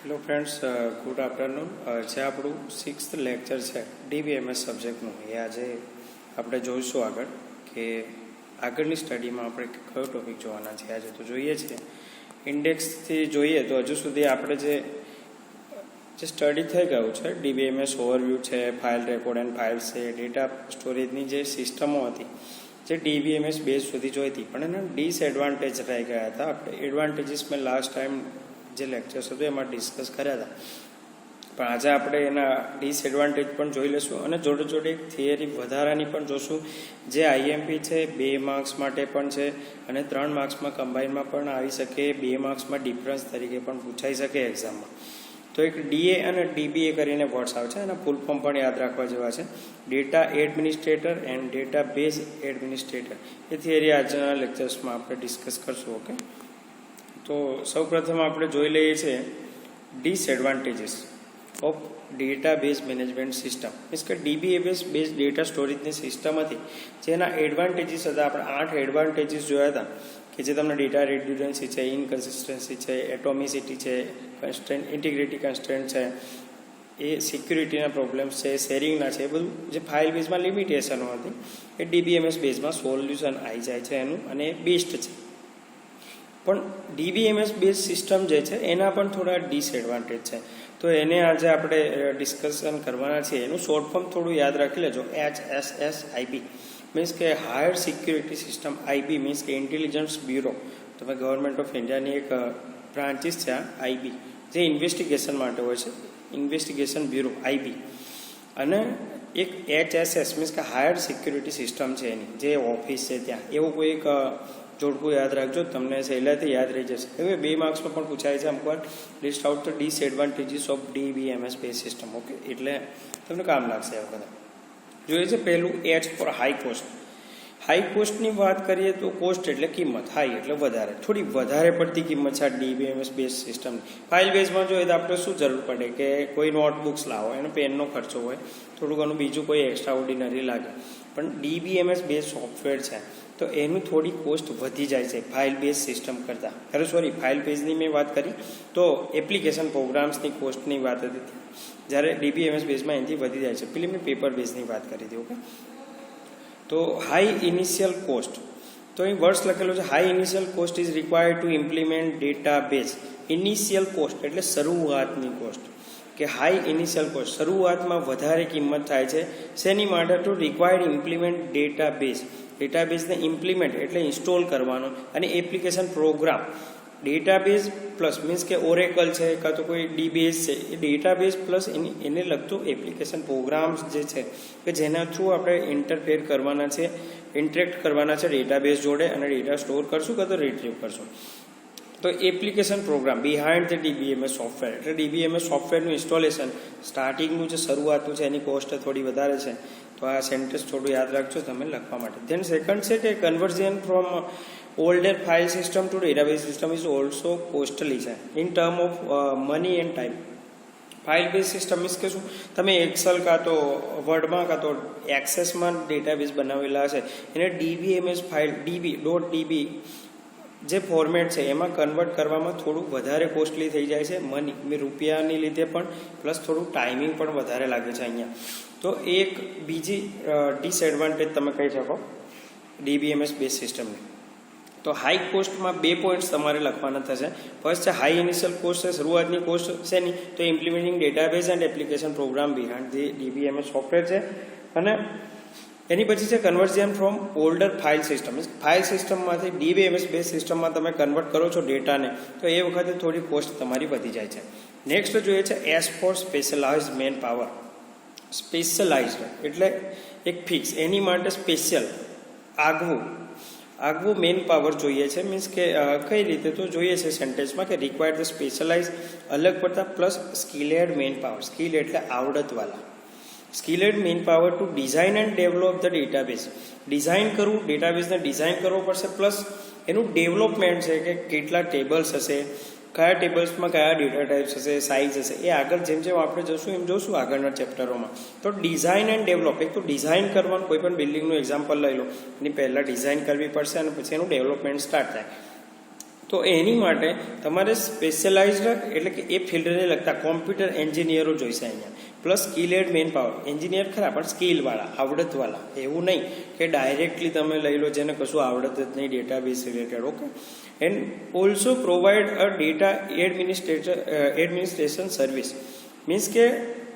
Hello friends, good afternoon. જે આપણું 6th lecture છે DBMS સબ્જેક્ટનું, એ આજે આપણે જોઈશું આગળ કે આગળની સ્ટડીમાં આપણે કયો ટોપિક જોવાના છે. આજે તો જોઈએ છીએ ઇન્ડેક્સથી જોઈએ તો હજુ સુધી આપણે જે સ્ટડી થઈ ગયું છે DBMS ઓવરવ્યૂ છે, ફાઇલ રેકોર્ડ એન્ડ ફાઇલ્સ છે, ડેટા સ્ટોરેજની જે સિસ્ટમો હતી જે DBMS બેઝ સુધી જોઈ હતી, પણ એના ડિસએડવાન્ટેજ રહી ગયા હતા. આપણે એડવાન્ટેજીસ મેં લાસ્ટ ટાઈમ જે લેક્ચર્સ હતું એમાં ડિસ્કસ કર્યા હતા, પણ આજે આપણે એના ડિસએડવાન્ટેજ પણ જોઈ લઈશું અને જોડે જોડે એક થિયરી વધારાની પણ જોશું જે IMP છે 2 માર્ક્સ માટે પણ છે અને 3 માર્ક્સમાં કમ્બાઈનમાં પણ આવી શકે, 2 માર્ક્સમાં ડિફરન્સ તરીકે પણ પૂછાઈ શકે એક્ઝામમાં. તો એક DA અને DBA કરીને વર્ડ્સ આવે છે, એના ફૂલ ફોર્મ પણ યાદ રાખવા જેવા છે. Data administrator and data base administrator. A theory આજના લેક્ચર્સમાં આપણે ડિસ્કસ કરશું. ઓકે, તો સૌપ્રથમ આપણે જોઈ લઈએ છીએ disadvantages of data base management system. Means કે DBMS બેઝ ડેટા સ્ટોરેજની સિસ્ટમ હતી જેના એડવાન્ટેજીસ હતા. આપણે 8 એડવાન્ટેજીસ જોયા હતા કે જે તમને ડેટા રેડ્યુડન્સી છે, ઇનકન્સિસ્ટન્સી છે, એટોમિસિટી છે, કન્સ્ટ્રેન્ટ ઇન્ટિગ્રિટી કન્સ્ટ્રેન્ટ છે, એ સિક્યુરિટીના પ્રોબ્લેમ્સ છે, શેરિંગના છે, એ બધું જે ફાઇલ બેઝમાં લિમિટેશનો હતી એ DBMS બેઝમાં સોલ્યુશન આવી જાય છે એનું, અને એ બેસ્ટ છે. પણ DBMS બેઝ સિસ્ટમ જે છે એના પણ થોડા ડિસએડવાન્ટેજ છે, તો એને આજે આપણે ડિસ્કશન કરવાના છીએ. એનું શોર્ટ ફોર્મ થોડું યાદ રાખી લેજો, HSSIB મીન્સ કે higher security system. IB means કે ઇન્ટેલિજન્સ બ્યુરો. તમે ગવર્મેન્ટ ઓફ ઇન્ડિયાની એક બ્રાન્ચીસ છે આ IB, જે ઇન્વેસ્ટિગેશન માટે હોય છે, ઇન્વેસ્ટિગેશન બ્યુરો IB. અને એક HSS મીન્સ કે હાયર સિક્યુરિટી સિસ્ટમ છે એની જે ઓફિસ છે ત્યાં. એવું કોઈ એક જોડકું યાદ રાખજો, તમને સહેલાઈથી યાદ રહી જશે. હવે 2 માર્ક્સમાં પણ પૂછાય છે અમુક વાર. List out the disadvantages of DBMS base system. Okay, એટલે તમને કામ લાગશે આ વખતે. જોઈએ છે પહેલું H for high cost. High કોસ્ટની વાત કરીએ તો કોસ્ટ એટલે કિંમત, હાઈ એટલે વધારે, થોડી વધારે પડતી કિંમત છે આ DBMS બેઝ સિસ્ટમની. ફાઇલ બેઝમાં જોઈએ તો આપણે શું જરૂર પડે કે કોઈ નોટબુક્સ લાવો, એનો પેનનો ખર્ચો હોય, થોડું ઘણું બીજું કોઈ એક્સ્ટ્રા ઓર્ડિનરી લાગે. પણ DBMS બેઝ સોફ્ટવેર છે તો એનું થોડી કોસ્ટ વધી જાય છે ફાઇલ બેઝ સિસ્ટમ કરતાં. ફાઇલ બેઝની મેં વાત કરી તો એપ્લિકેશન પ્રોગ્રામ્સની કોસ્ટની વાત હતી, જ્યારે DBMS બેઝમાં એનાથી વધી જાય છે. પેલી મેં પેપર બેઝની વાત કરી હતી. ઓકે, તો હાઈ ઇનિશિયલ કોસ્ટ, તો અહીં વર્ડ્સ લખેલો છે high initial cost is required to implement data base. Initial cost એટલે શરૂઆતની કોસ્ટ, કે હાઈ ઇનિશિયલ કોસ્ટ શરૂઆતમાં વધારે કિંમત થાય છે. શેની માટે? To required implement data base. ડેટાબેઝને ઇમ્પ્લિમેન્ટ એટલે ઇન્સ્ટોલ કરવાનો, અને application program. Database plus means કે ઓરેકલ છે કાં તો કોઈ DBase છે, એ ડેટાબેઝ પ્લસ એને લગતું એપ્લિકેશન પ્રોગ્રામ્સ જે છે કે જેના થ્રુ આપણે ઇન્ટરફેર કરવાના છે, ઇન્ટરેક્ટ કરવાના છે ડેટાબેઝ જોડે, અને ડેટા સ્ટોર કરશું કાં તો રિટ્રીવ કરશું. તો application program behind the DBMS software, એટલે DBMS સોફ્ટવેરનું ઇન્સ્ટોલેશન સ્ટાર્ટિંગનું જે શરૂઆતનું છે એની કોસ્ટ થોડી વધારે છે. તો આ સેન્ટેન્સ થોડું યાદ રાખજો તમે લખવા માટે. ધેન સેકન્ડ છે કે conversion from older file system to database system is also costly છે in term of money and time. File base system means કે શું, તમે એક્સેલ કાં તો વર્ડમાં કાં તો એક્સેસમાં ડેટાબેઝ બનાવેલા છે એને DBMS ફાઇલ DB જે ફોર્મેટ છે એમાં કન્વર્ટ કરવામાં થોડું વધારે કોસ્ટલી થઈ જાય છે, મની રૂપિયાની લીધે પણ, પ્લસ થોડું ટાઈમિંગ પણ વધારે લાગે છે અહીંયા. તો એક બીજી ડિસએડવાન્ટેજ તમે કહી શકો DBMS બેઝ સિસ્ટમની. તો હાઈ કોસ્ટમાં 2 પોઈન્ટ્સ તમારે લખવાના થશે. ફર્સ્ટ છે હાઈ ઇનિશિયલ કોસ્ટ છે, શરૂઆતની કોસ્ટ છે ની, તો implementing database and application program behind the DBMS software છે. અને એની પછી છે conversion from older file system. File સિસ્ટમમાંથી DBMS બેઝ સિસ્ટમમાં તમે કન્વર્ટ કરો છો ડેટાને, તો એ વખતે થોડી કોસ્ટ તમારી વધી જાય છે. નેક્સ્ટ જોઈએ છે S for specialized man power. Specialized એટલે એક ફિક્સ, એની માટે સ્પેશિયલ આગવું મેન પાવર જોઈએ છે. મીન્સ કે કઈ રીતે તો જોઈએ છે સેન્ટેન્સમાં કે રિક્વાયર્ડ ધ સ્પેશિયલાઇઝ અલગ પડતા plus skilled manpower. Skill એટલે આવડતવાળા. Skilled manpower to design and develop the database. Design કરવું, ડેટાબેઝને ડિઝાઇન કરવો પડશે, પ્લસ એનું ડેવલપમેન્ટ છે કે કેટલા ટેબલ્સ હશે, કયા ટેબલ્સમાં કયા ડેટા ટાઈપ્સ હશે, સાઇઝ હશે, એ આગળ જેમ જેમ આપણે જશું એમ જોશું આગળના ચેપ્ટરોમાં. તો ડિઝાઇન એન્ડ ડેવલપ, એક તો ડિઝાઇન કરવાનું, કોઈ પણ બિલ્ડિંગનું એક્ઝામ્પલ લઈ લો, એની પહેલાં ડિઝાઇન કરવી પડશે અને પછી એનું ડેવલપમેન્ટ સ્ટાર્ટ થાય. તો એની માટે તમારે સ્પેશિયલાઇઝડ એટલે કે એ ફિલ્ડને લગતા કોમ્પ્યુટર એન્જિનિયરો જોઈશે અહીંયા, plus skilled man power engineer ખરા પણ સ્કિલવાળા, આવડતવાળા. એવું નહીં કે ડાયરેક્ટલી તમે લઈ લો જેને કશું આવડત જ નહીં database related. Okay. And also provide a data administration service. Means કે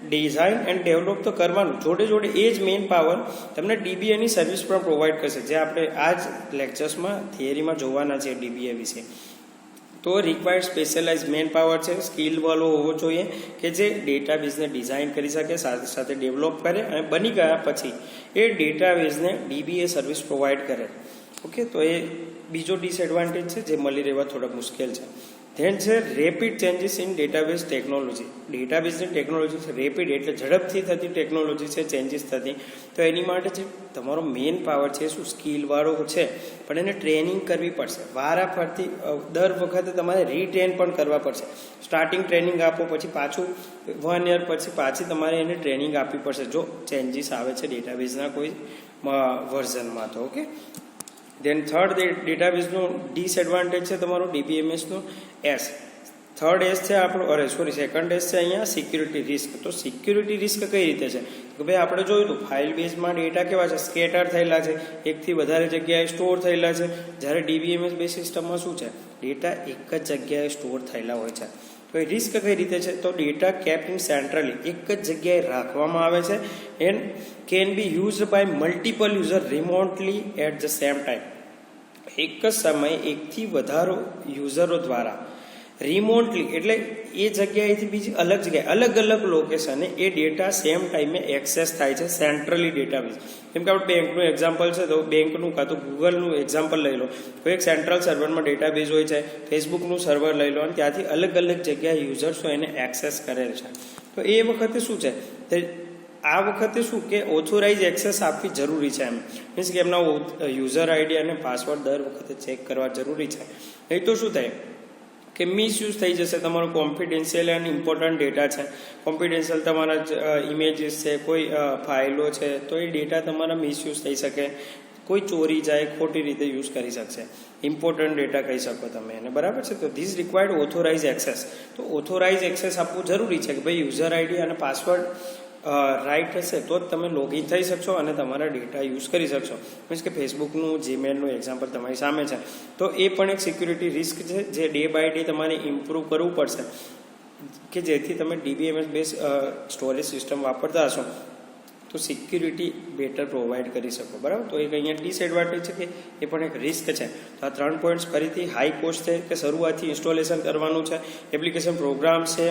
ડિઝાઇન એન્ડ ડેવલપ તો કરવાનું, જોડે જોડે એ જ મેન પાવર તમને ડીબીએની સર્વિસ પણ પ્રોવાઈડ કરશે, જે આપણે આ જ લેક્ચર્સમાં થિયરીમાં જોવાના છે ડીબીએ વિશે. તો રિક્વાયર્ડ સ્પેશિયલાઇઝ મેન પાવર છે, સ્કિલવાળો હોવો જોઈએ કે જે ડેટાબેઝને ડિઝાઇન કરી શકે, સાથે સાથે ડેવલપ કરે અને બની ગયા પછી એ ડેટાબેઝને ડીબીએ સર્વિસ પ્રોવાઈડ કરે. ઓકે. તો એ બીજો ડિસએડવાન્ટેજ છે જે મળી રહેવા થોડા મુશ્કેલ છે. ધેન છે rapid changes in database technology. ડેટાબેઝની ટેકનોલોજી છે રેપિડ એટલે ઝડપથી થતી ટેકનોલોજી છે, ચેન્જીસ થતી. તો એની માટે જે તમારો મેન પાવર છે શું સ્કિલવાળો છે, પણ એને ટ્રેનિંગ કરવી પડશે. વારાફરતી દર વખતે તમારે રીટ્રેન પણ કરવા પડશે. સ્ટાર્ટિંગ ટ્રેનિંગ આપો, પછી પાછું 1 year પછી પાછી તમારે એને ટ્રેનિંગ આપવી પડશે જો ચેન્જીસ આવે છે ડેટાબેઝના કોઈ વર્ઝનમાં. તો ઓકે. દેન થર્ડ ડેટાબેઝનું ડિસએડવાન્ટેજ છે તમારું ડીબીએમએસનું એસ. થર્ડ એસ છે આપણું સેકન્ડ એસ છે અહીંયા સિક્યુરિટી રિસ્ક. તો સિક્યુરિટી રિસ્ક કઈ રીતે છે કે ભાઈ આપણે જોયું હતું ફાઇલ બેઝમાં ડેટા કેવા છે, સ્કેટર થયેલા છે, એકથી વધારે જગ્યાએ સ્ટોર થયેલા છે. જ્યારે ડીબીએમએસ બેઝ સિસ્ટમમાં શું છે, ડેટા એક જ જગ્યાએ સ્ટોર થયેલા હોય છે. તો એ રિસ્ક કઈ રીતે છે, તો ડેટા કેપ્ટ ઇન સેન્ટ્રલી એક જ જગ્યાએ રાખવામાં આવે છે and can be used by multiple user remotely at the same time. એક જ સમયે એકથી વધારે યુઝરો દ્વારા રિમોટલી એટલે એ જગ્યાએથી બીજી અલગ જગ્યાએ અલગ અલગ લોકેશને એ ડેટા સેમ ટાઈમે એક્સેસ થાય છે સેન્ટ્રલી ડેટાબેઝ. જેમ કે આપણે બેંકનું એક્ઝામ્પલ છે તો બેંકનું કાં તો ગૂગલનું એક્ઝામ્પલ લઈ લો, તો એક સેન્ટ્રલ સર્વરમાં ડેટાબેઝ હોય છે, ફેસબુકનું સર્વર લઈ લો અને ત્યાંથી અલગ અલગ જગ્યાએ યુઝર્સો એને એક્સેસ કરેલ છે. તો એ વખતે શું છે, આ વખતે શું કે ઓથોરાઇઝ એક્સેસ આપવી જરૂરી છે. એમ મીન્સ કે એમના યુઝર આઈડી અને પાસવર્ડ દર વખતે ચેક કરવા જરૂરી છે. નહીં તો શું થાય કે મિસયુઝ થઈ જશે. તમારો કોન્ફિડેન્શિયલ અને ઇમ્પોર્ટન્ટ ડેટા છે, કોન્ફિડેન્શિયલ તમારા ઇમેજીસ છે, કોઈ ફાઇલો છે, તો એ ડેટા તમારા મિસયુઝ થઈ શકે, કોઈ ચોરી જાય, ખોટી રીતે યુઝ કરી શકશે. ઇમ્પોર્ટન્ટ ડેટા કહી શકો તમે એને, બરાબર છે. તો ધીસ રિક્વાયર્ડ ઓથોરાઇઝ એક્સેસ. તો ઓથોરાઇઝ એક્સેસ આપવું જરૂરી છે કે ભાઈ યુઝર આઈડી અને પાસવર્ડ રાઈટ હશે તો જ તમે લોગિન થઈ શકશો અને તમારા ડેટા યુઝ કરી શકશો. મીન્સ કે ફેસબુકનું જીમેલનું એક્ઝામ્પલ તમારી સામે છે. તો એ પણ એક સિક્યુરિટી રિસ્ક છે જે ડે બાય ડે તમારે ઇમ્પ્રૂવ કરવું પડશે કે જેથી તમે ડીબીએમએસ બેઝ સ્ટોરેજ સિસ્ટમ વાપરતા હશો તો સિક્યુરિટી બેટર પ્રોવાઈડ કરી શકો, બરાબર. તો એક અહીંયા ડિસએડવાન્ટેજ છે કે એ પણ એક રિસ્ક છે. તો આ 3 પોઈન્ટ્સ ફરીથી હાઈ કોસ્ટ છે કે શરૂઆતથી ઇન્સ્ટોલેશન કરવાનું છે, એપ્લિકેશન પ્રોગ્રામ છે,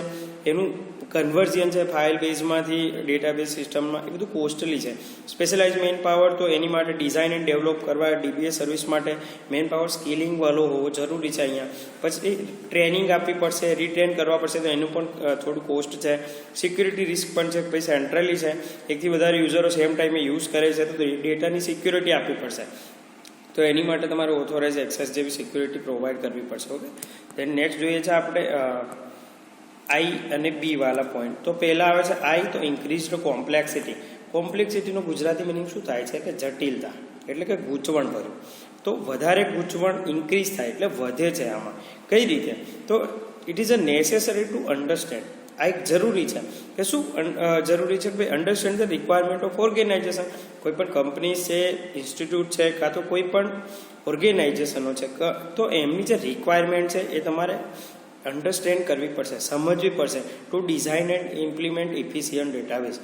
એનું કન્વર્ઝન છે ફાઇલ બેઝમાંથી ડેટાબેઝ સિસ્ટમમાં, એ બધું કોસ્ટલી છે. સ્પેશિયલાઇઝ મેન પાવર તો એની માટે ડિઝાઇન એન્ડ ડેવલપ કરવા ડીબીએ સર્વિસ માટે મેન પાવર સ્કિલિંગ વાળો હોવો જરૂરી છે અહીંયા. પછી ટ્રેનિંગ આપવી પડશે, રીટ્રેન કરવા પડશે, તો એનું પણ થોડું કોસ્ટ છે. સિક્યુરિટી રિસ્ક પણ છે, પછી સેન્ટ્રલી છે, એકથી વધારે યુઝરો સેમ ટાઈમે યુઝ કરે છે તો ડેટાની સિક્યુરિટી આપવી પડશે. તો એની માટે તમારે ઓથોરાઇઝ એક્સેસ જેવી સિક્યુરિટી પ્રોવાઈડ કરવી પડશે. ઓકે. દેન નેક્સ્ટ જોઈએ છે આપણે આઈ અને બી વાળા પોઈન્ટ. તો પહેલા આવે છે આઈ, તો ઇન્ક્રીઝડ કોમ્પ્લેક્સિટી. કોમ્પ્લેક્સિટીનું ગુજરાતી મિનિંગ શું થાય છે કે જટિલતા, એટલે કે ગૂંચવણ ભર્યું. તો વધારે ગૂંચવણ ઇન્ક્રીઝ થાય એટલે વધે છે. આમાં કઈ રીતે, તો it is a necessary to understand. આ એક જરૂરી છે કે શું જરૂરી છે કે ભાઈ understand the requirement of organization. કોઈ પણ કંપની છે, ઇન્સ્ટિટ્યૂટ છે, કાં તો કોઈ પણ ઓર્ગેનાઇઝેશનો છે, તો એમની જે રિક્વાયરમેન્ટ છે એ તમારે અન્ડરસ્ટેન્ડ કરવી પડશે, સમજવી પડશે to design and implement efficient database.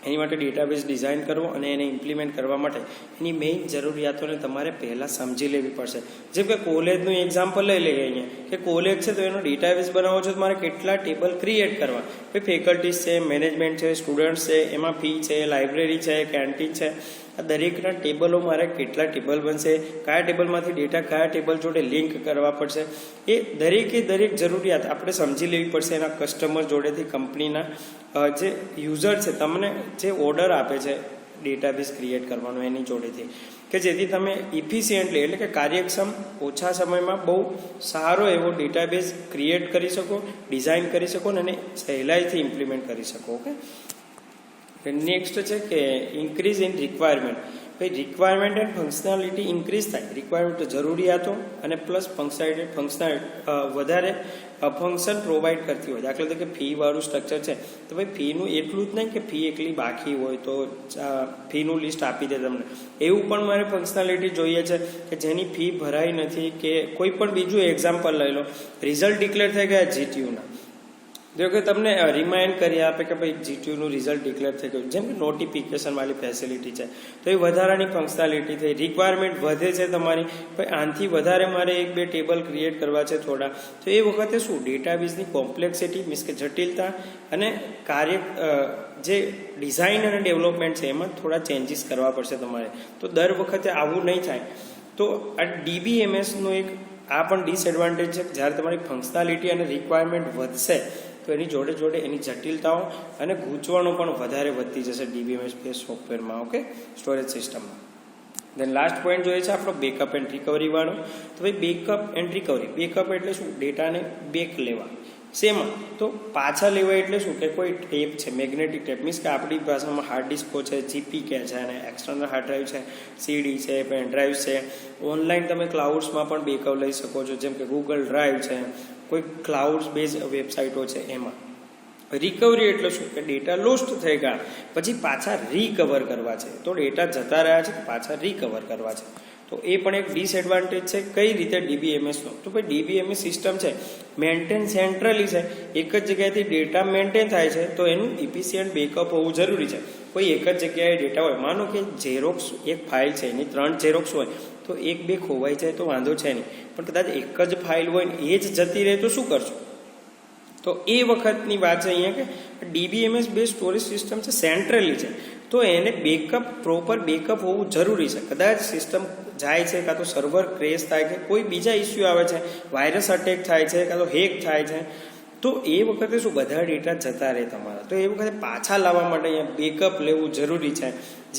એની માટે ડેટાબેઝ ડિઝાઇન કરવો અને એને ઇમ્પ્લિમેન્ટ કરવા માટે એની મેઇન જરૂરિયાતોને તમારે પહેલાં સમજી લેવી પડશે. જેમ કે કોલેજનું એક્ઝામ્પલ લઈ લઈએ અહીંયા કે કોલેજ છે તો એનો ડેટાબેઝ બનાવવો છે તો મારે કેટલા ટેબલ ક્રિએટ કરવા. ભાઈ ફેકલ્ટીઝ છે, મેનેજમેન્ટ છે, સ્ટુડન્ટ્સ છે, એમાં ફી છે, લાઇબ્રેરી છે, કેન્ટીન છે, આ દરેકના ટેબલો મારે કેટલા ટેબલ બનશે, કયા ટેબલમાંથી ડેટા કયા ટેબલ જોડે લિંક કરવા પડશે, એ દરેકે દરેક જરૂરિયાત આપણે સમજી લેવી પડશે. એના કસ્ટમર જોડેથી, કંપનીના જે યુઝર છે, તમને જે ઓર્ડર આપે છે ડેટાબેઝ ક્રિએટ કરવાનો એની જોડેથી, કે જેથી તમે ઇફિશિયન્ટલી એટલે કે કાર્યક્ષમ ઓછા સમયમાં બહુ સારો એવો ડેટાબેઝ ક્રિએટ કરી શકો, ડિઝાઇન કરી શકો અને સહેલાઈથી ઇમ્પ્લિમેન્ટ કરી શકો. ઓકે. નેક્સ્ટ છે કે ઇન્ક્રીઝ ઇન રિક્વાયરમેન્ટ. ભાઈ રિક્વાયરમેન્ટ એન્ડ ફંક્શનાલિટી ઇન્ક્રીઝ થાય, રિક્વાયરમેન્ટ જરૂરિયાતો અને પ્લસ ફંક્શનાલિટી વધારે ફંક્શન પ્રોવાઈડ કરતી હોય. દાખલા તરીકે ફી વાળું સ્ટ્રક્ચર છે તો ભાઈ ફીનું એટલું જ નહીં કે ફી એકલી બાકી હોય તો ફીનું લિસ્ટ આપી દે તમને, એવું પણ મારે ફંક્શનાલિટી જોઈએ છે કે જેની ફી ભરાઈ નથી. કે કોઈ પણ બીજું એક્ઝામ્પલ લઈ લો, રિઝલ્ટ ડિક્લેર થઈ ગયા જીટીયુના, જો કે તમને રિમાઇન્ડ કરી આપે કે ભાઈ જીટીયુનું રિઝલ્ટ ડિક્લેર થઈ ગયું, જેમ કે નોટિફિકેશન વાળી ફેસિલિટી છે, તો એ વધારાની ફંક્શનાલિટી થઈ. રિક્વાયરમેન્ટ વધે છે તમારી, ભાઈ આનાથી વધારે મારે 1-2 ટેબલ ક્રિએટ કરવા છે થોડા, તો એ વખતે શું ડેટાબેઝની કોમ્પ્લેક્સિટી મીન્સ કે જટિલતા અને કાર્ય જે ડિઝાઇન અને ડેવલપમેન્ટ છે એમાં થોડા ચેન્જીસ કરવા પડશે તમારે. તો દર વખતે આવું નહીં થાય. તો આ DBMSનું એક આ પણ ડિસએડવાન્ટેજ છે. જ્યારે તમારી ફંક્શનાલિટી અને રિક્વાયરમેન્ટ વધશે તો એની જોડે જોડે એની જટિલતાઓ અને ગૂંચવણો પણ વધારે વધતી જશે DBMS બેઝ સોફ્ટવેરમાં, ઓકે, સ્ટોરેજ સિસ્ટમમાં. દેન લાસ્ટ પોઈન્ટ જોઈએ છે આપણો બેકઅપ એન્ડ રિકવરી વાળો. તો ભાઈ બેકઅપ એન્ડ રિકવરી, બેકઅપ એટલે શું? ડેટાને બેક લેવા. શેમાં? તો પાછા લેવા એટલે શું કે કોઈ ટેપ છે, મેગ્નેટિક ટેપ, મીન્સ કે આપણી ભાષામાં હાર્ડ ડિસ્કો છે, જીપી કહે છે, અને એક્સટર્નલ હાર્ડ ડ્રાઈવ છે, CD છે, પેન ડ્રાઈવ છે. ઓનલાઈન તમે ક્લાઉડ્સમાં પણ બેકઅપ લઈ શકો છો, જેમ કે ગૂગલ ડ્રાઈવ છે, કોઈ ક્લાઉડ બેઝ વેબસાઇટો છે એમાં. રિકવરી એટલે શું કે ડેટા લોસ્ટ થઈ ગયા પછી પાછા રિકવર કરવા છે. તો ડેટા જતા રહ્યા છે પાછા રિકવર કરવા છે. તો એ પણ એક ડિસએડવાન્ટેજ છે. કઈ રીતે DBMSનો? તો ભાઈ DBMS સિસ્ટમ છે મેન્ટેન સેન્ટ્રલી છે, એક જ જગ્યાએથી ડેટા મેન્ટેન થાય છે, તો એનું ઇફિશિયન્ટ બેકઅપ હોવું જરૂરી છે. કોઈ એક જ જગ્યાએ ડેટા હોય, માનો કે ઝેરોક્સ એક ફાઇલ છે એની 3 ઝેરોક્સ હોય તો 1-2 ખોવાઈ જાય તો વાંધો છે નહીં, પણ કદાચ એક જ ફાઇલ હોય ને એ જ જતી રહે તો શું કરશો? તો એ વખતની વાત છે અહીંયા કે DBMS બેઝ સ્ટોરેજ સિસ્ટમ છે સેન્ટ્રલી છે, તો એને બેકઅપ પ્રોપર બેકઅપ હોવું જરૂરી છે. કદાચ સિસ્ટમ જાય છે, કાં તો સર્વર ક્રેશ થાય છે, કોઈ બીજા ઇસ્યુ આવે છે, વાયરસ અટેક થાય છે, કાં તો હેક થાય છે, તો એ વખતે શું બધા ડેટા જતા રહે તમારા. તો એ વખતે પાછા લાવવા માટે અહીંયા બેકઅપ લેવું જરૂરી છે,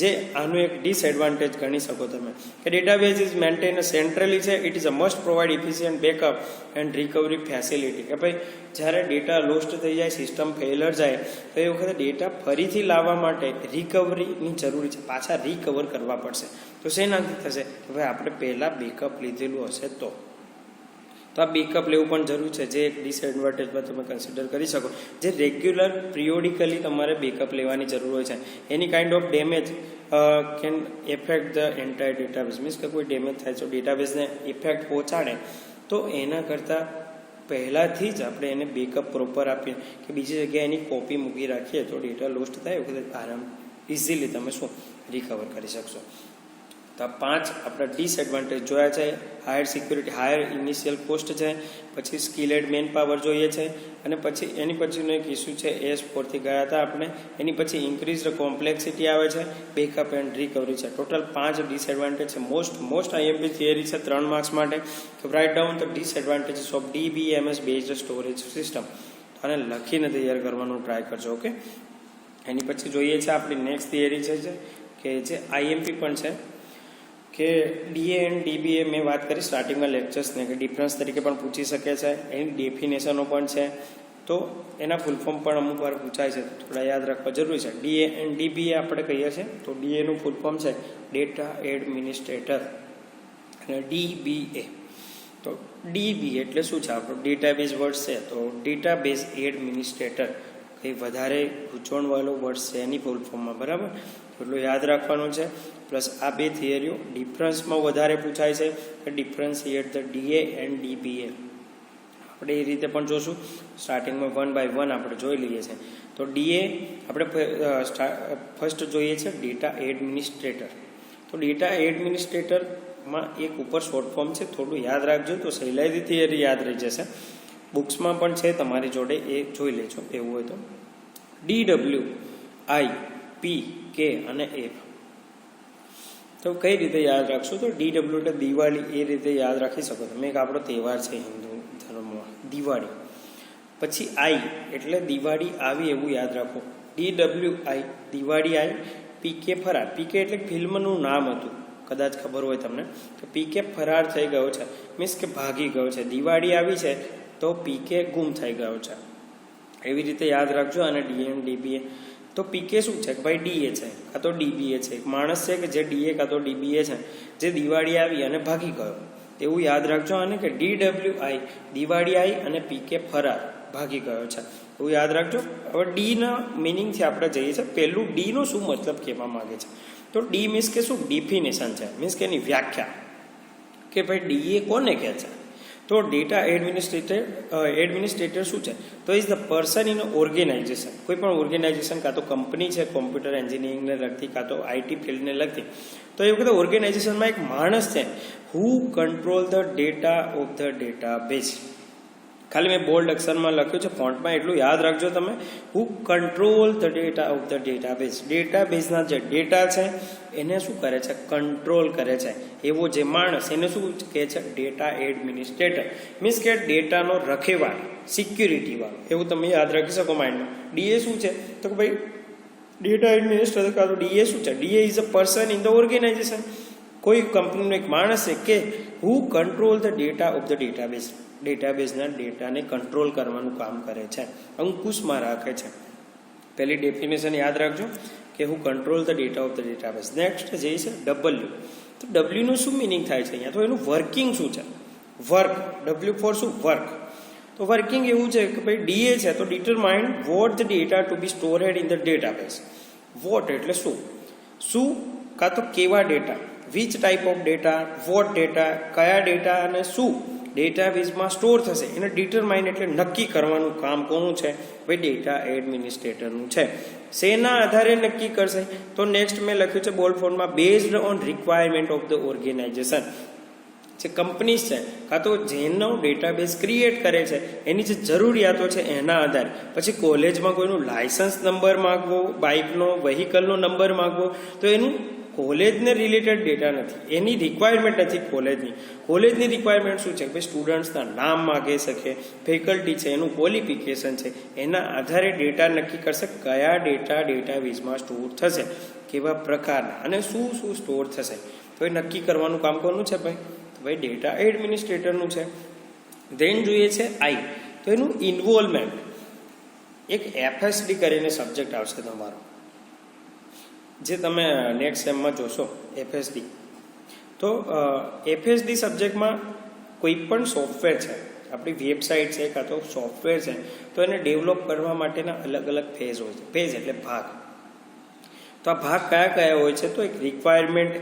જે આનું એક ડિસએડવાન્ટેજ ગણી શકો તમે. કે ડેટાબેઝ ઇઝ મેન્ટેન સેન્ટ્રલી છે, it is a must provide efficient backup and recovery facility. કે ભાઈ જ્યારે ડેટા લોસ્ટ થઈ જાય, સિસ્ટમ ફેલર જાય, તો એ વખતે ડેટા ફરીથી લાવવા માટે રિકવરીની જરૂરી છે, પાછા રિકવર કરવા પડશે. તો શેનાથી થશે કે ભાઈ આપણે પહેલાં બેકઅપ લીધેલું હશે તો આ બેકઅપ લેવું પણ જરૂર છે, જે એક ડિસએડવાન્ટેજમાં તમે કન્સિડર કરી શકો. જે રેગ્યુલર પિરિયોડિકલી તમારે બેકઅપ લેવાની જરૂર હોય છે. એની kind of damage can effect the entire database, means કે કોઈ ડેમેજ થાય તો ડેટાબેઝને ઇફેક્ટ પહોંચાડે, તો એના કરતાં પહેલાંથી જ આપણે એને બેકઅપ પ્રોપર આપીએ કે બીજી જગ્યાએ એની કોપી મૂકી રાખીએ તો ડેટા લોસ્ટ થાય વખતે આરામ ઇઝીલી તમે શું રિકવર કરી શકશો. તો આ 5 આપણા ડિસએડવાન્ટેજ જોયા છે. Higher security, higher initial cost છે, પછી સ્કિલેડ મેન પાવર જોઈએ છે, અને પછી એની પછીનો એક ઇસ્યુ છે AS4 થી ગયા હતા આપણે, એની પછી ઇન્ક્રીઝડ કોમ્પ્લેક્સિટી આવે છે, બેકઅપ એન્ડ રિકવરી છે. ટોટલ 5 ડિસએડવાન્ટેજ છે. મોસ્ટ IMP થિયરી છે 3 માર્ક્સ માટે. તો write down the disadvantages of DBMS based storage system, અને લખીને તૈયાર કરવાનું ટ્રાય કરજો, ઓકે. એની પછી જોઈએ છે આપણી નેક્સ્ટ થિયરી છે કે જે IMP પણ છે, કે DA એન્ડ DBA મેં વાત કરી સ્ટાર્ટિંગમાં લેક્ચર્સને, કે ડિફરન્સ તરીકે પણ પૂછી શકે છે, એની ડેફિનેશનો પણ છે, તો એના ફૂલ ફોર્મ પણ અમુક વાર પૂછાય છે, થોડા યાદ રાખવા જરૂરી છે. DA એન્ડ DBA આપણે કહીએ છીએ, તો DA નું ફૂલ ફોર્મ છે ડેટા એડમિનિસ્ટ્રેટર, અને DBA તો DB એટલે શું છે આપણો ડેટાબેઝ વર્ડ છે, તો ડેટાબેઝ એડમિનિસ્ટ્રેટર કંઈ વધારે ગૂંચવણવાળો વર્ડ છે એની ફૂલ ફોર્મમાં, બરાબર, એટલું યાદ રાખવાનું છે. પ્લસ આ 2 થિયરીઓ ડિફરન્સમાં વધારે પૂછાય છે કે differentiate the DA and DBA. આપણે એ રીતે પણ જોશું, સ્ટાર્ટિંગમાં 1 by 1 આપણે જોઈ લઈએ છીએ. તો DA આપણે ફર્સ્ટ જોઈએ છે ડેટા એડમિનિસ્ટ્રેટર. તો ડેટા એડમિનિસ્ટ્રેટરમાં એક ઉપર શોર્ટ ફોર્મ છે, થોડું યાદ રાખજો તો સહેલાઈથી થિયરી યાદ રહી જશે. બુક્સમાં પણ છે તમારી જોડે, એ જોઈ લેજો એવું હોય તો. DWIPK અને F. તો કઈ રીતે યાદ રાખશો? તો DW એટલે દિવાળી, એ રીતે યાદ રાખી શકો તમે. એક આપણો તહેવાર છે હિન્દુ ધર્મમાં, દિવાળી. પછી I એટલે દિવાળી આવી એવું યાદ રાખો. DWI Diwali I. PK ફરાર. PK એટલે ફિલ્મનું નામ હતું, કદાચ ખબર હોય તમને. તો PK ફરાર થઈ ગયો છે, મીન્સ કે ભાગી ગયો છે. દિવાળી આવી છે તો PK ગુમ થઈ ગયો છે, એવી રીતે યાદ રાખજો. અને DA અને DBA તો તો પીકે શું છે કે ભાઈ ડીએ છે કાં તો ડીબીએ છે. એક માણસ છે કે જે ડીએ કાં તો ડીબીએ છે, જે દિવાળી આવી અને ભાગી ગયો, એવું યાદ રાખજો. અને કે DWI દિવાળી આવી અને પીકે ફરાર ભાગી ગયો છે, એવું યાદ રાખજો. હવે ડીના મિનિંગથી આપણે જઈએ છીએ. પહેલું ડીનો શું મતલબ કહેવા માંગે છે, તો ડી મીન્સ કે શું ડિફિનેશન છે, મીન્સ કે એની વ્યાખ્યા કે ભાઈ ડીએ કોને કહે છે. તો ડેટા એડમિનિસ્ટ્રેટર શું છે, તો is the person in organization. કોઈ પણ ઓર્ગેનાઇઝેશન કાં તો કંપની છે કોમ્પ્યુટર એન્જિનિયરિંગને લગતી કાં તો આઈટી ફિલ્ડને લગતી, તો એ વખતે ઓર્ગેનાઇઝેશનમાં એક માણસ છે who control the data of the database. ખાલી મેં બોલ્ડ અક્ષરમાં લખ્યું છે, ફોન્ટમાં એટલું યાદ રાખજો તમે, who control the data of the database. ડેટાબેઝના જે ડેટા છે એને શું કરે છે, કંટ્રોલ કરે છે. એવો જે માણસ એને શું કહે છે, ડેટા એડમિનિસ્ટ્રેટર. મીન્સ કે ડેટાનો રખેવાળ, સિક્યુરિટી વાળો, એવું તમે યાદ રાખી શકો માઇન્ડમાં. ડીએ શું છે, તો કે ભાઈ ડેટા એડમિનિસ્ટ્રેટર કાં તો ડીએ શું છે, DA is a person in the organization. કોઈ કંપનીનો એક માણસ છે કે who control the data of the database. ડેટાબેઝના ડેટાને કંટ્રોલ કરવાનું કામ કરે છે, અંકુશમાં રાખે છે. પહેલી ડેફિનેશન યાદ રાખજો કે હું control the data of the database. Next જે છે ડબલ્યુ. તો ડબલ્યુનું શું મિનિંગ થાય છે અહીંયા, તો એનું વર્કિંગ શું છે, વર્ક. ડબલ્યુ ફોર શું, વર્ક. તો વર્કિંગ એવું છે કે ભાઈ ડીએ છે તો determine what the data to be stored in the database. What એટલે શું, શું કાં તો કેવા data, which type of data, what data, કયા ડેટા અને શું ડેટાબેઝમાં સ્ટોર થશે, એને ડિટરમાઇન એટલે નક્કી કરવાનું કામ કોનું છે, ભાઈ ડેટા એડમિનિસ્ટ્રેટરનું છે. શેના આધારે નક્કી કરશે, તો નેક્સ્ટ મેં લખ્યું છે બોલ્ડ ફોન્ટમાં, based on requirement of the organization. જે કંપનીઝ છે કાં તો જેનો ડેટાબેઝ ક્રિએટ કરે છે એની જે જરૂરિયાતો છે એના આધારે. પછી કોલેજમાં કોઈનું લાયસન્સ નંબર માગવો, બાઇકનો વ્હીકલનો નંબર માગવો, તો એનું કોલેજને રિલેટેડ ડેટા નથી, એની રિક્વાયરમેન્ટ નથી કોલેજની. કોલેજની રિક્વાયરમેન્ટ શું છે, ભાઈ સ્ટુડન્ટ્સના નામ માગી શકે, ફેકલ્ટી છે, એનું ક્વોલિફિકેશન છે, એના આધારે ડેટા નક્કી કરશે કયા ડેટા ડેટાબેઝમાં સ્ટોર થશે, કેવા પ્રકારના અને શું શું સ્ટોર થશે. તો એ નક્કી કરવાનું કામ કોનું છે ભાઈ, તો ભાઈ ડેટા એડમિનિસ્ટ્રેટરનું છે. ધેન જોઈએ છે આઈ, તો એનું ઇન્વોલ્વમેન્ટ. એક FSD કરીને સબ્જેક્ટ આવશે તમારો, જે તમે નેક્સ્ટ સેમમાં જોશો FSD. તો FSD સબ્જેક્ટમાં કોઈ પણ સોફ્ટવેર છે, આપણી વેબસાઇટ છે કાં તો સોફ્ટવેર છે, તો એને ડેવલપ કરવા માટેના અલગ અલગ ફેઝ હોય છે. ફેઝ એટલે ભાગ. તો આ ભાગ કયા કયા હોય છે, તો એક રિક્વાયરમેન્ટ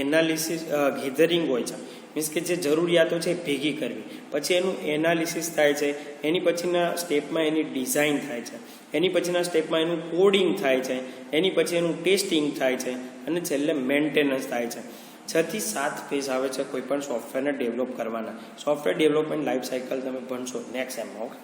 એનાલિસિસ ગેધરિંગ હોય છે, મીન્સ કે જે જરૂરિયાતો છે એ ભેગી કરવી, પછી એનું એનાલિસિસ થાય છે, એની પછીના સ્ટેપમાં એની ડિઝાઇન થાય છે, એની પછીના સ્ટેપમાં એનું કોડિંગ થાય છે, એની પછી એનું ટેસ્ટિંગ થાય છે, અને છેલ્લે મેન્ટેનન્સ થાય છે. 6 થી 7 ફેઝ આવે છે કોઈ પણ સોફ્ટવેરને ડેવલપ કરવાના. સોફ્ટવેર ડેવલપમેન્ટ લાઈફ સાયકલ તમે ભણશો નેક્સ્ટ સેમમાં. ઓકે,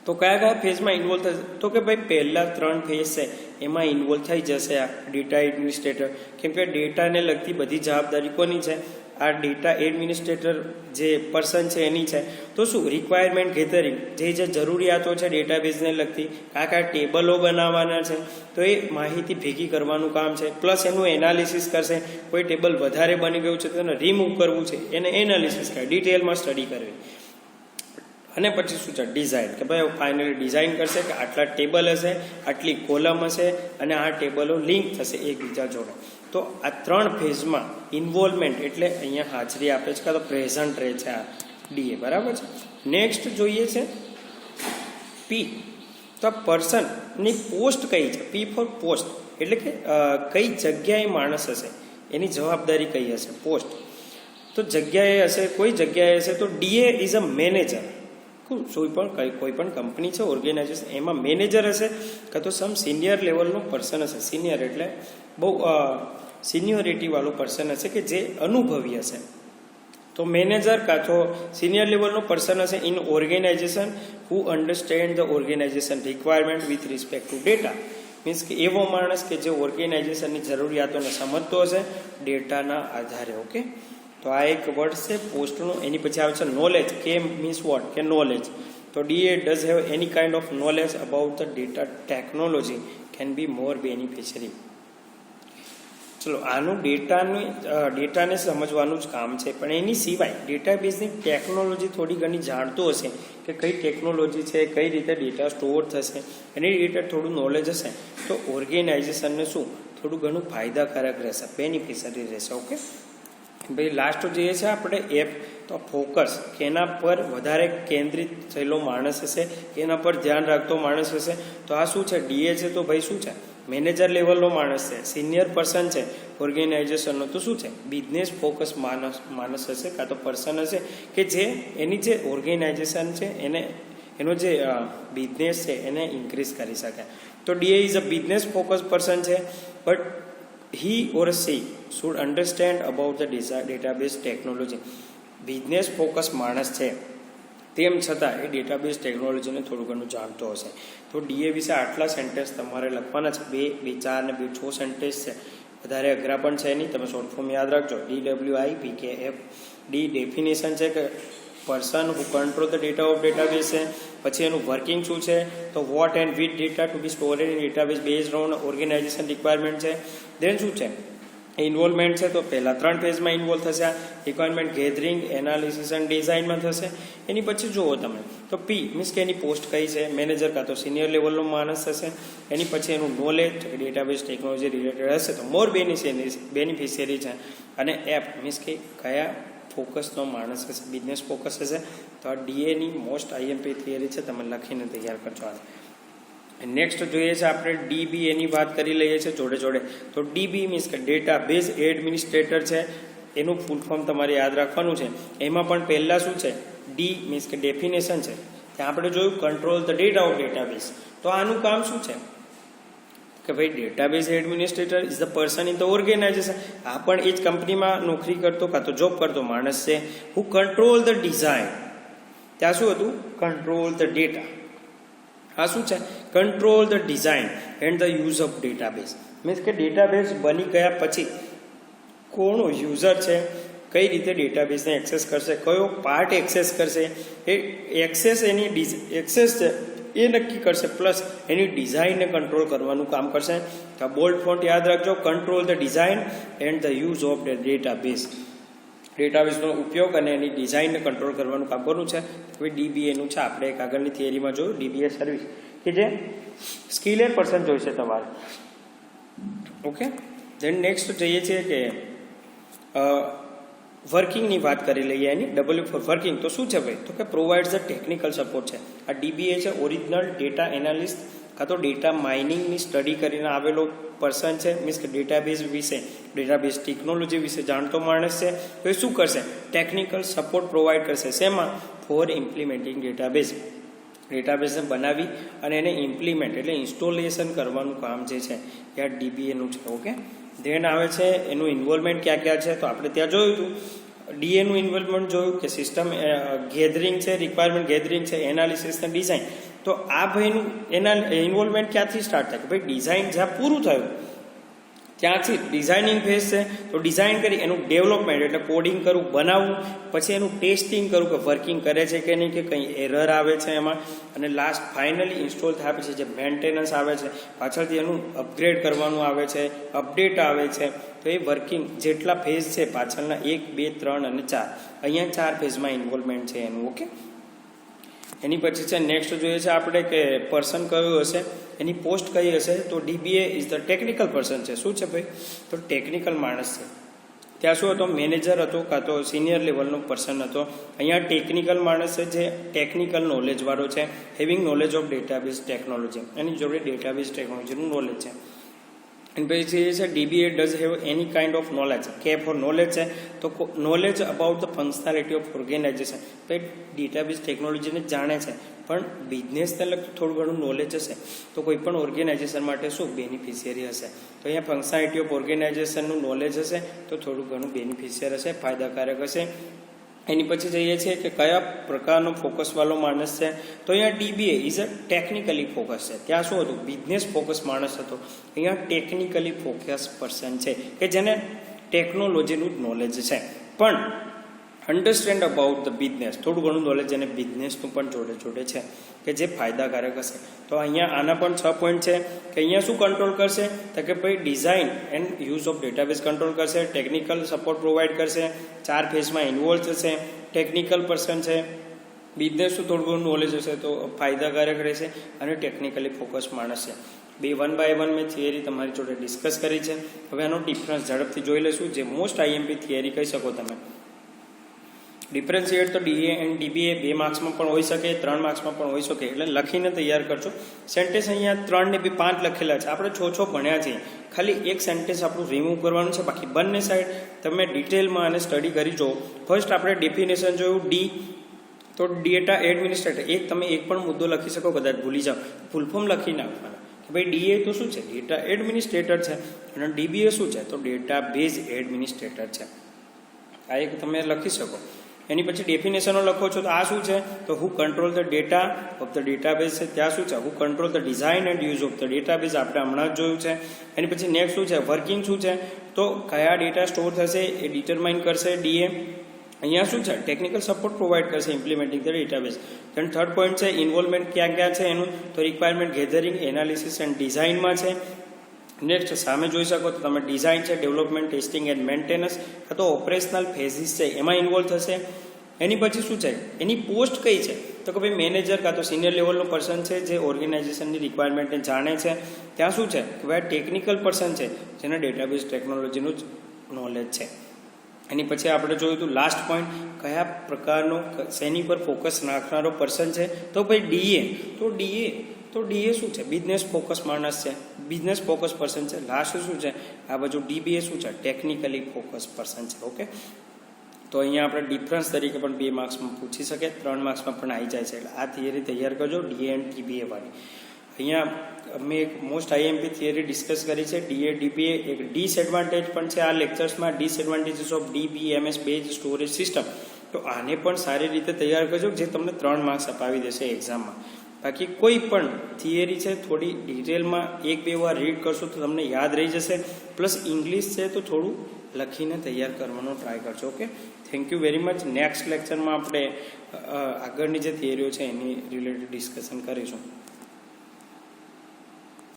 તો કયા કયા ફેઝમાં ઇન્વોલ્વ થશે, તો કે ભાઈ પહેલા 3 ફેઝ છે એમાં ઇન્વોલ્વ થઈ જશે આ ડેટા એડમિનિસ્ટ્રેટર. કેમ કે ડેટાને લગતી બધી જવાબદારી કોની છે, આ ડેટા એડમિનિસ્ટ્રેટર જે પર્સન છે એની છે. તો શું રિક્વાયરમેન્ટ ગેધરિંગ, જે જરૂરિયાતો છે ડેટાબેઝને લગતી, કયા કયા ટેબલો બનાવવાના છે, તો એ માહિતી ભેગી કરવાનું કામ છે. પ્લસ એનું એનાલિસિસ કરશે, કોઈ ટેબલ વધારે બની ગયું છે તો એને રિમૂવ કરવું છે, એને એનાલિસિસ કરે, ડિટેલમાં સ્ટડી કરવી. અને પછી શું છે ડિઝાઇન, કે ભાઈ ફાઇનલી ડિઝાઇન કરશે કે આટલા ટેબલ હશે, આટલી કોલમ હશે અને આ ટેબલો લિંક થશે એકબીજા જોડે. તો આ 3 ફેઝમાં ઇન્વોલ્વમેન્ટ એટલે અહીંયા હાજરી આપે છે કાં તો પ્રેઝન્ટ રહે છે આ ડીએ, બરાબર છે. નેક્સ્ટ જોઈએ છે પી. તો આ પર્સનની પોસ્ટ કઈ છે, પી ફોર પોસ્ટ, એટલે કે કઈ જગ્યાએ માણસ હશે, એની જવાબદારી કઈ હશે, પોસ્ટ. તો જગ્યાએ હશે, કોઈ જગ્યાએ હશે, તો ડીએ ઇઝ અ મેનેજર. કોઈ પણ કંપની છે, ઓર્ગેનાઇઝેશન, એમાં મેનેજર હશે કાં તો સમ સિનિયર લેવલનો પર્સન હશે. સિનિયર એટલે બહુ સિનિયોરિટી વાળો પર્સન હશે કે જે અનુભવી હશે. તો મેનેજર કાં તો સિનિયર લેવલનો પર્સન હશે in organization who understand the organization requirement with respect to data. Means કે એવો માણસ કે જે ઓર્ગેનાઇઝેશનની જરૂરિયાતોને સમજતો હશે ડેટાના આધારે. ઓકે, તો આ એક વર્ડ છે પોસ્ટનું. એની પછી આવે છે નોલેજ. કે મીન્સ વોટ, કે નોલેજ. તો DA does have any kind of knowledge about the data technology can be more beneficiary. તો ચલો આનું ડેટાને સમજવાનું જ કામ છે, પણ એની સિવાય ડેટાબેઝની ટેકનોલોજી થોડી ઘણી જાણતો હશે કે કઈ ટેકનોલોજી છે, કઈ રીતે ડેટા સ્ટોર થશે, એની રિલેટેડ થોડું નોલેજ હશે તો ઓર્ગેનાઇઝેશનને શું થોડું ઘણું ફાયદાકારક રહેશે, બેનિફિશરી રહેશે. ઓકે ભાઈ લાસ્ટ જોઈએ છે આપણે એપ, તો ફોકસ કે એના પર વધારે કેન્દ્રિત થયેલો માણસ હશે, એના પર ધ્યાન રાખતો માણસ હશે. તો આ શું છે, ડીએ છે તો ભાઈ શું છે, મેનેજર લેવલનો માણસ છે, સિનિયર પર્સન છે ઓર્ગેનાઇઝેશનનો. તો શું છે, બિઝનેસ ફોકસ માણસ હશે કાં તો પર્સન હશે કે જે એની જે ઓર્ગેનાઇઝેશન છે એનો જે બિઝનેસ છે એને ઇન્ક્રીઝ કરી શકે. તો DA is a business focus person છે, but he or she should understand about the database technology. Business focus માણસ છે તેમ છતાં એ ડેટાબેઝ ટેકનોલોજીને થોડું ઘણું જાણતો હશે. તો ડીએ વિશે આટલા સેન્ટેન્સ તમારે લખવાના છે, 2, 4 ને 2, 6 સેન્ટેન્સ છે, વધારે અઘરા પણ છે નહીં. તમે શોર્ટ ફોર્મ યાદ રાખજો, DWIPKF. ડી ડેફિનેશન છે કે person who control the data of database છે. પછી એનું વર્કિંગ શું છે, તો what and with data to be stored in database based on organization requirement છે. દેન શું છે, ઇન્વોલ્વમેન્ટ છે, તો પહેલા 3 ફેઝમાં ઇન્વોલ્વ થશે. રિક્વાયરમેન્ટ ગેધરિંગ, એનાલિસિસ એન્ડ ડિઝાઇનમાં થશે. એની પછી જુઓ તમે તો પી મીન્સ કે એની પોસ્ટ કઈ છે, મેનેજર કાં તો સિનિયર લેવલનો માણસ હશે. એની પછી એનું નોલેજ ડેટાબેઝ ટેકનોલોજી રિલેટેડ હશે તો મોર બેનિફિશિયરી છે. અને એપ મીન્સ કે કયા ફોકસનો માણસ હશે, બિઝનેસ ફોકસ હશે. તો આ ડીએની મોસ્ટ આઈએમપી થિયરી છે, તમે લખીને તૈયાર કરજો. નેક્સ્ટ જોઈએ છે આપણે ડીબી, એની વાત કરી લઈએ છીએ જોડે જોડે. તો ડીબી મીન્સ કે ડેટાબેઝ એડમિનિસ્ટ્રેટર છે, એનું ફૂલ ફોર્મ તમારે યાદ રાખવાનું છે. એમાં પણ પહેલાં શું છે, ડી મીન્સ કે ડેફિનેશન છે, ત્યાં આપણે જોયું control the data of database. તો આનું કામ શું છે કે ભાઈ database administrator is the person in the organization. આ પણ એ જ કંપનીમાં નોકરી કરતો કાં તો જોબ કરતો માણસ છે. હુ કંટ્રોલ ધ ડિઝાઇન, ત્યાં શું હતું, કંટ્રોલ ધ ડેટા. આ શું છે, control the design and the use of database. Means કે ડેટાબેઝ બની ગયા પછી કોણ યુઝર છે, કઈ રીતે ડેટાબેઝને એક્સેસ કરશે, કયો પાર્ટ એક્સેસ કરશે, એ એક્સેસ છે એ નક્કી કરશે. પ્લસ એની ડિઝાઇનને કંટ્રોલ કરવાનું કામ કરશે. તો બોલ્ડ ફોન્ટ યાદ રાખજો, control the design and the use of the database. ડેટાબેઝનો ઉપયોગ અને એની ડિઝાઇનને કંટ્રોલ કરવાનું કામ કરવું છે. હવે ડીબીએનું છે, આપણે એક આગળની થિયરીમાં જોયું ડીબીએ સર્વિસ કે જે સ્કિલેડ પર્સન જોઈશે તમારે. ઓકે, ધેન નેક્સ્ટ જઈએ છીએ કે વર્કિંગની વાત કરી લઈએ. એની ડબલ્યુ ફોર વર્કિંગ તો શું છે ભાઈ, તો કે પ્રોવાઇડ્સ ધ ટેકનિકલ સપોર્ટ છે. આ ડીબીએ છે ઓરિજિનલ ડેટા એનાલિસ્ટ કાં તો ડેટા માઇનિંગની સ્ટડી કરીને આવેલો પર્સન છે. મીન્સ કે ડેટાબેઝ વિશે, ડેટાબેઝ ટેકનોલોજી વિશે જાણતો માણસ છે. તો એ શું કરશે, ટેકનિકલ સપોર્ટ પ્રોવાઈડ કરશે. શેમાં, ફોર ઇમ્પ્લિમેન્ટિંગ ડેટાબેઝ. ડેટાબેઝને બનાવી અને એને ઇમ્પ્લિમેન્ટ એટલે ઇન્સ્ટોલેશન કરવાનું કામ જે છે એ આ ડીબીએનું છે. ઓકે, ધેન આવે છે એનું ઇન્વોલ્વમેન્ટ ક્યાં ક્યાં છે, તો આપણે ત્યાં જોયું હતું ડીએનું ઇન્વોલ્વમેન્ટ જોયું કે સિસ્ટમ ગેધરિંગ છે, રિક્વાયરમેન્ટ ગેધરિંગ છે, એનાલિસિસ ને ડિઝાઇન. તો આ ભાઈનું એના ઇન્વોલ્વમેન્ટ ક્યાંથી સ્ટાર્ટ થાય કે ભાઈ ડિઝાઇન જ્યાં પૂરું થયું ત્યાંથી ડિઝાઇનિંગ ફેઝ છે. તો ડિઝાઇન કરી એનું ડેવલપમેન્ટ એટલે કોડિંગ કરવું, બનાવવું, પછી એનું ટેસ્ટિંગ કરવું કે વર્કિંગ કરે છે કે નહીં, કે કંઈ એરર આવે છે એમાં, અને લાસ્ટ ફાઇનલી ઇન્સ્ટોલ થયા પછી જે મેન્ટેનન્સ આવે છે, પાછળથી એનું અપગ્રેડ કરવાનું આવે છે, અપડેટ આવે છે. તો એ વર્કિંગ જેટલા ફેઝ છે પાછળના 1, 2, 3 અને 4, અહીંયા 4 ફેઝમાં ઇન્વોલ્વમેન્ટ છે એનું. ઓકે, એની પછી છે નેક્સ્ટ જોઈએ છે આપણે કે પર્સન કયું હશે, એની પોસ્ટ કઈ હશે. તો ડીબીએ ઇઝ ધ ટેકનિકલ પર્સન છે. શું છે ભાઈ, તો ટેકનિકલ માણસ છે. ત્યાં શું હતો, મેનેજર હતો કાં તો સિનિયર લેવલનો પર્સન હતો. અહીંયા ટેકનિકલ માણસ છે જે ટેકનિકલ નોલેજવાળો છે, having knowledge of database technology. એની જોડે ડેટાબેઝ ટેકનોલોજીનું નોલેજ છે. એન્ડ પછી છે DBA does have any kind of knowledge. કે ફોર નોલેજ છે તો knowledge about the functionality of organization. ભાઈ ડેટાબેઝ ટેકનોલોજીને જાણે છે પણ બિઝનેસને લગતું થોડું ઘણું નોલેજ હશે તો કોઈ પણ ઓર્ગેનાઇઝેશન માટે શું બેનિફિશિયરી હશે. તો અહીંયા ફંક્શનાલિટી ઓફ ઓર્ગેનાઇઝેશનનું નોલેજ હશે તો થોડું ઘણું બેનિફિશિયર હશે, ફાયદાકારક હશે. એની પછી જઈએ છીએ કે કયા પ્રકારનો ફોકસવાળો માણસ છે. તો અહીંયા ડીબીએ ઇઝ અ ટેકનિકલી ફોકસ છે. ત્યાં શું હતું, બિઝનેસ ફોકસ માણસ હતો. અહીંયા ટેકનિકલી ફોકસ પર્સન છે કે જેને ટેકનોલોજીનું જ નોલેજ છે. પણ અન્ડરસ્ટેન્ડ અબાઉટ ધ બિઝનેસ, થોડું ઘણું નોલેજ અને બિઝનેસનું પણ જોડે જોડે છે કે જે ફાયદાકારક હશે. તો અહીંયા આના પણ 6 પોઈન્ટ છે કે અહીંયા શું કંટ્રોલ કરશે તો કે ભાઈ design and use of database control કરશે, ટેકનિકલ સપોર્ટ પ્રોવાઈડ કરશે, 4 ફેઝમાં ઇન્વોલ્વ થશે, ટેકનિકલ પર્સન છે, બિઝનેસનું થોડું ઘણું નોલેજ હશે તો ફાયદાકારક રહેશે અને ટેકનિકલી ફોકસ માણસ છે. 1 by 1 મેં થિયરી તમારી જોડે ડિસ્કસ કરી છે. હવે આનો ડિફરન્સ ઝડપથી જોઈ લઈશું, જે મોસ્ટ આઈએમપી થિયરી કહી શકો તમે. ડિફરન્શિએટ તો ડીએ એન્ડ ડીબીએ 2 માર્ક્સમાં પણ હોઈ શકે, 3 માર્ક્સમાં પણ હોઈ શકે, એટલે લખીને તૈયાર કરજો. સેન્ટેન્સ અહીંયા 3 ને બી 5 લખેલા છે, આપણે 6 ભણ્યા છીએ, ખાલી એક સેન્ટેન્સ આપણું રિમૂવ કરવાનું છે. બાકી બંને સાઈડ તમે ડિટેલમાં આને સ્ટડી કરી જો. ફર્સ્ટ આપણે ડેફિનેશન જોયું ડી, તો ડેટા એડમિનિસ્ટ્રેટર, તમે એક પણ મુદ્દો લખી શકો, કદાચ ભૂલી જાઓ ફૂલ ફોર્મ લખી નાખવાના કે ભાઈ ડીએ તો શું છે, ડેટા એડમિનિસ્ટ્રેટર છે, અને ડીબીએ શું છે, તો ડેટાબેઝ એડમિનિસ્ટ્રેટર છે. આ એક તમે લખી શકો. એની પછી ડેફિનેશનો લખો છો તો આ શું છે, તો who control the data of the database છે. ત્યાં શું છે, who control the design and use of the database, આપણે હમણાં જ જોયું છે. એની પછી નેક્સ્ટ શું છે, વર્કિંગ શું છે, તો કયા ડેટા સ્ટોર થશે એ ડિટરમાઇન કરશે ડીએ. અહીંયા શું છે, ટેકનિકલ સપોર્ટ પ્રોવાઈડ કરશે implementing the database. Then third point છે ઇન્વોલ્વમેન્ટ ક્યાં ક્યાં છે એનું, તો રિક્વાયરમેન્ટ ગેધરિંગ, એનાલિસિસ એન્ડ ડિઝાઇનમાં છે. નેક્સ્ટ સામે જોઈ શકો તો તમે ડિઝાઇન છે, ડેવલપમેન્ટ, ટેસ્ટિંગ એન્ડ મેન્ટેનન્સ, કાં તો ઓપરેશનલ ફેઝિસ છે એમાં ઇન્વોલ્વ થશે. એની પછી શું છે, એની પોસ્ટ કઈ છે, તો કે ભાઈ મેનેજર કાં તો સિનિયર લેવલનો પર્સન છે જે ઓર્ગેનાઇઝેશનની રિક્વાયરમેન્ટને જાણે છે. ત્યાં શું છે કે ભાઈ ટેકનિકલ પર્સન છે જેને ડેટાબેઝ ટેકનોલોજીનું જ નોલેજ છે. એની પછી આપણે જોયું હતું લાસ્ટ પોઈન્ટ, કયા પ્રકારનો શેની પર ફોકસ નાખનારો પર્સન છે, તો ભાઈ ડીએ. તો ડીએ શું છે, બિઝનેસ ફોકસ માણસ છે, બિઝનેસ ફોકસ પર્સન છે. લાસ્ટ શું છે, આ બાજુ ડીબીએ શું છે, ટેકનિકલી ફોકસ પર્સન છે. ઓકે, તો અહીંયા આપણે ડિફરન્સ તરીકે પણ 2 માર્ક્સમાં પૂછી શકે, 3 માર્ક્સમાં પણ આવી જાય છે. એટલે આ થિયરી તૈયાર કરજો ડીએ એન્ડ ડીબીએ વાળી. અહીંયા અમે એક મોસ્ટ આઈએમપી થિયરી ડિસ્કસ કરી છે, ડીએ ડીબીએ. એક ડિસએડવાન્ટેજ પણ છે આ લેક્ચર્સમાં, disadvantages of DBMS base storage system. તો આને પણ સારી રીતે તૈયાર કરજો, જે તમને 3 માર્ક્સ અપાવી દેશે એક્ઝામમાં. બાકી કોઈ પણ થિયરી છે થોડી ડિટેલમાં 1-2 વાર રીડ કરશો તો તમને યાદ રહી જશે. પ્લસ ઇંગ્લિશ છે તો થોડું લખીને તૈયાર કરવાનો ટ્રાય કરજો. Okay, thank you very much. Next લેક્ચરમાં આપણે આગળની જે થિયરીઓ છે એની રિલેટેડ ડિસ્કશન કરીશું.